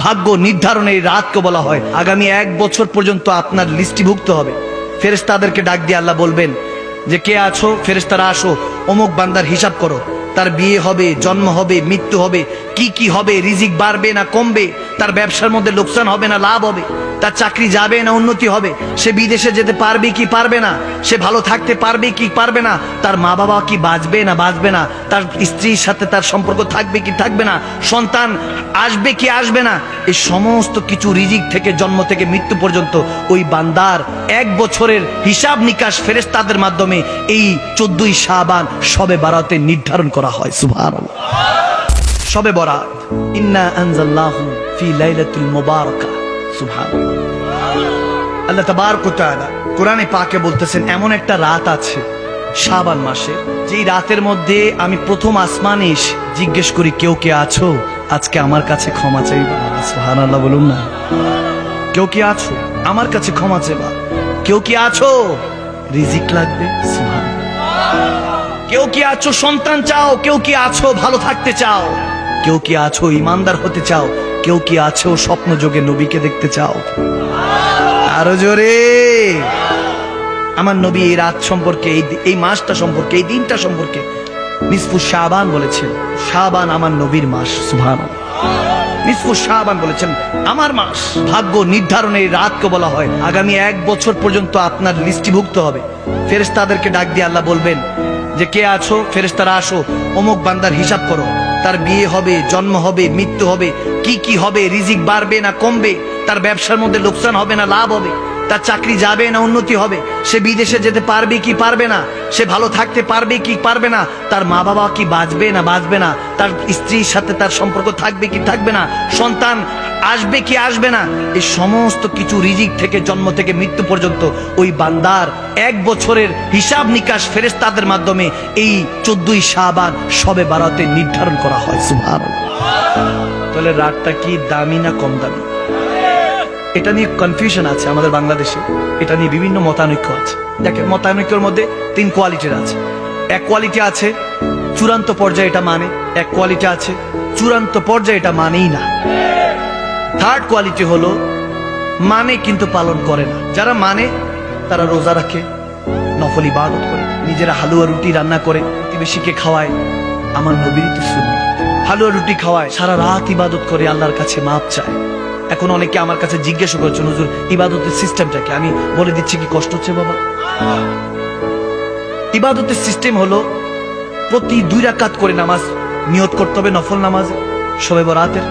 ভাগ্য নির্ধারণের রাতকে বলা হয়। আগামী 1 বছর পর্যন্ত আপনার লিস্টিভুক্ত হবে। ফেরেশতাদেরকে ডাক দিয়ে আল্লাহ বলবেন যে কে আছো, ফেরেশতারা আসো, অমুক বান্দার হিসাব করো, তার বিয়ে হবে, জন্ম হবে, মৃত্যু হবে, কি কি হবে, রিজিক বাড়বে না কমবে, তার ব্যবসার মধ্যে লোকসান হবে না লাভ হবে, তার চাকরি যাবে না উন্নতি হবে, সে বিদেশে যেতে পারবে কি পারবে না, সে ভালো থাকতে পারবে কি পারবে না, তার মা বাবা কি বাঁচবে না বাঁচবে না, তার স্ত্রীর সাথে তার সম্পর্ক থাকবে কি থাকবে না, সন্তান আসবে কি আসবে না, এই সমস্ত কিছু রিজিক থেকে জন্ম থেকে মৃত্যু পর্যন্ত ওই বান্দার 1 বছরের হিসাব নিকাশ ফেরেশতাদের মাধ্যমে এই 14ই শাবান শবে বারাতে নির্ধারণ করা হয়। সুবহানাল্লাহ। শবে বরাত, ইন্না আনজালনাহু ফি লাইলাতুল মুবারাকা। সুবহানাল্লাহ। আল্লাহ তাবারক ওয়া তাআলা কোরআনে পাকে বলতেছেন এমন একটা রাত আছে শাবান মাসে, যেই রাতের মধ্যে আমি প্রথম আসমানে এসে জিজ্ঞেস করি কেউ কে আছো, আজকে আমার কাছে ক্ষমা চাইবা। সুবহানাল্লাহ বলুন না। কেউ কি আছো আমার কাছে ক্ষমা চাইবা, কেউ কি আছো রিজিক লাগবে, সুবহানাল্লাহ, কেউ কি আছো সন্তান চাও, কেউ কি আছো ভালো থাকতে চাও, কেউ কি আছো ইমানদার হতে চাও, কেউ কি আছো স্বপ্ন যোগে নবীকে দেখতে চাও। আরো জোরে। আমার নবী এই রাত সম্পর্কে, এই মাসটা সম্পর্কে, এই দিনটা সম্পর্কে নিসফু শাবান বলেছেন, শাবান আমার নবীর মাস। সুবহানাল্লাহ। নিসফু শাবান বলেছেন আমার মাস। ভাগ্য নির্ধারণের রাতকে বলা হয়। আগামী 1 বছর পর্যন্ত আপনার লিস্টিভুক্ত হবে। ফেরেশতাদেরকে ডাক দিয়ে আল্লাহ বলবেন যে কে আছো, ফেরেশতারা আসো, অমুক বান্দার হিসাব করো, তার বিয়ে হবে, জন্ম হবে, মৃত্যু হবে, কি কি হবে, রিজিক বাড়বে না কমবে, তার ব্যবসার মধ্যে লোকসান হবে না লাভ হবে, তার চাকরি যাবে না উন্নতি হবে, সে বিদেশে যেতে পারবে কি পারবে না, সে ভালো থাকতে পারবে কি পারবে না, তার মা বাবা কি বাঁচবে না বাঁচবে না, তার স্ত্রীর সাথে তার সম্পর্ক থাকবে কি থাকবে না, সন্তান আসবে কি আসবে না, এই সমস্ত কিছু রিজিক থেকে জন্ম থেকে মৃত্যু পর্যন্ত ওই বান্দার 1 বছরের হিসাব নিকাশ ফেরেশতাদের মাধ্যমে এই 14ই শাবান শবে বারাতে নির্ধারণ করা হয়। সুবহানাল্লাহ। তাহলে রাতটা কি দামি না কম দামি? এটা নিয়ে কনফিউশন আছে আমাদের বাংলাদেশে, এটা নিয়ে বিভিন্ন মতানৈক্য আছে। দেখেন মতানৈক্যের মধ্যে 3 কোয়ালিটির আছে। এক কোয়ালিটি আছে চূড়ান্ত পর্যায়ে এটা মানে, এক কোয়ালিটি আছে চূড়ান্ত পর্যায়ে এটা মানেই না। থার্ড কোয়ালিটি হলো মানে কিন্তু পালন করে না। যারা মানে তারা রোজা রাখে, নফল ইবাদত করে, নিজেরা হালুয়া রুটি রান্না করে প্রতিবেশীকে খাওয়ায়। আমার নবীর তো সুন্নাত, হালুয়া রুটি খাওয়ায়, সারা রাত ইবাদত করে আল্লাহর কাছে মাপ চায়। এখন অনেকে আমার কাছে জিজ্ঞাসা করছেন হুজুর ইবাদতের সিস্টেমটাকে, আমি বলে দিচ্ছি কি কষ্ট হচ্ছে বাবা। ইবাদতের সিস্টেম হলো প্রতি 2 রাকাত করে নামাজ নিয়ত করতে হবে, নফল নামাজ শবে বরাতের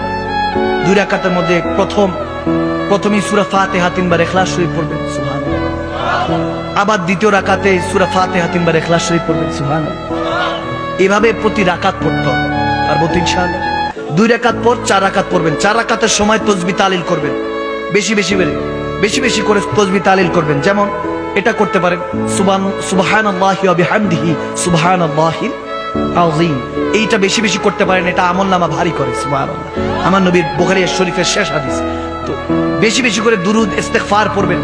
2 রাকাতের মধ্যে প্রথমই সূরা ফাতিহা 3 বার ইখলাস শরীফ পড়বেন। সুবহানাল্লাহ। আবার দ্বিতীয় রাকাতে সূরা ফাতিহা 3 বার ইখলাস শরীফ পড়বেন। সুবহানাল্লাহ। এভাবে প্রতি রাকাত পড়তে হবে। পারবো তো ইনশাআল্লাহ। 2 রাকাত পর 4 রাকাত পড়বেন। 4 রাকাতের সময় তাসবিহ তাহলিল করবেন, বেশি বেশি করে তাসবিহ তাহলিল করবেন। যেমন এটা করতে পারেন সুবহানাল্লাহি ওয়া বিহামদিহি সুবহানাল্লাহিল আযীম, এইটা বেশি বেশি করতে পারেন, এটা আমলনামা ভারী করে। সুবহানাল্লাহ। আমার নবীর বুখারী শরীফের শেষ হাদিস। তো বেশি বেশি করে দুরূদ ইস্তিগফার পড়বেন।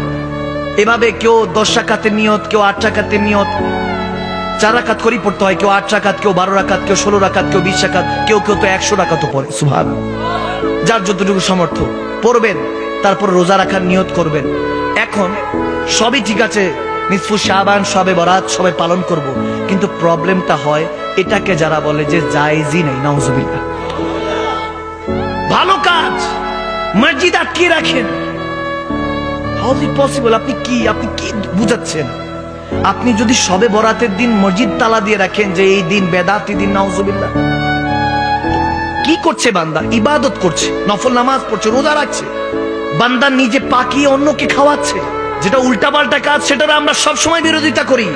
এভাবে কেউ 10 রাকাতের নিয়ত, কেউ 8 রাকাতের নিয়ত, 4 রাকাত করেই পড়তে হয়, কেউ 8 রাকাত, কেউ 12 রাকাত, কেউ 16 রাকাত, কেউ 20 রাকাত, কেউ তো 100 রাকাতও পড়ে। সুবহানাল্লাহ। যার যতটুকু সামর্থ্য পড়বেন, তারপর রোজা রাখার নিয়ত করবেন। এখন সবই ঠিক আছে, নিসফু শাবান শবে বরাত সবাই পালন করব, কিন্তু প্রবলেমটা হয় এটাকে যারা বলে যে জায়েজই নেই। নাউজুবিল্লাহ। ভালো কাজ মসজিদ আটকে রাখেন, হাউ ইজ ইট পসিবল? আপনি কি বুঝাচ্ছেন? আপনি যদি শবে বরাতের দিন মসজিদ তালা দিয়ে রাখেন যে এই দিন বেদাতি দিন, নাউজুবিল্লাহ। কি করছে বান্দা? ইবাদত করছে, নফল নামাজ পড়ছে, রোজা রাখছে, বান্দা নিজে পাকিয়ে অন্যকে খাওয়াচ্ছে, যেটা উল্টাপাল্টা কাজ, সেটার আমরা সব সময় বিরোধিতা করি।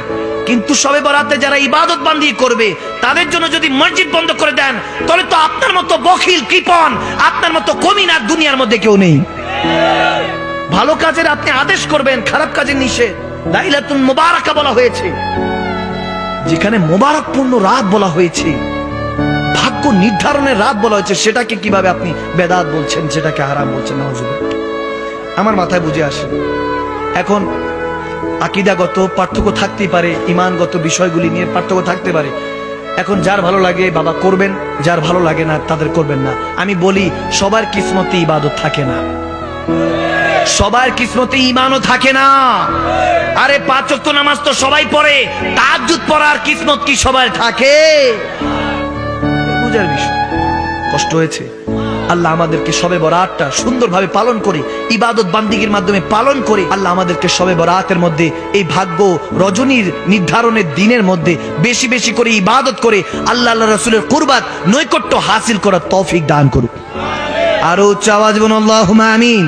কিন্তু শবে বরাতে যারা ইবাদত বান্দি করবে তাদের জন্য যদি মসজিদ বন্ধ করে দেন, তাহলে তো আপনার মতো বখিল কৃপণ, আপনার মতো কমিনা দুনিয়ার মধ্যে কেউ নেই। ভালো কাজের আপনি আদেশ করবেন, খারাপ কাজের নিষেধ। লাইলাতুল মুবারাকা বলা হয়েছে, যেখানে মুবারকপূর্ণ রাত বলা হয়েছে, ভাগ্য নির্ধারণের রাত বলা হয়েছে, সেটাকে কিভাবে আপনি বেদাত বলছেন, সেটাকে হারাম বলছেন? নাউজুবিল্লাহ। আমার মাথায় বুঝে আসে। এখন আকীদাগত পার্থক্য থাকতেই পারে, ঈমানগত বিষয়গুলি নিয়ে পার্থক্য থাকতে পারে, এখন যার ভালো লাগে বাবা করবেন, যার ভালো লাগে না তাদের করবেন না। আমি বলি সবার কিসমতে ইবাদত থাকে না, সবার কিসমতে ঈমানও থাকে না। আরে 5 ওয়াক্ত নামাজ তো সবাই পড়ে, তাহাজ্জুদ পড়ার কিসমত কি সবার থাকে? বুঝার বিষয়। কষ্ট হয়েছে। আল্লাহ আমাদেরকে শবে বরাতটা সুন্দরভাবে পালন করে, ইবাদত বান্দিগির মাধ্যমে পালন করে আল্লাহ আমাদেরকে শবে বরাতের মধ্যে, এই ভাগ্য রজনীর নির্ধারণের দিনের মধ্যে বেশি বেশি করে ইবাদত করে আল্লাহ আল্লাহ রাসূলের কুরবাত নৈকট্য হাসিল করার তৌফিক দান করুক। আরো উচ্চ আওয়াজ বলুন আল্লাহুম্মা আমিন।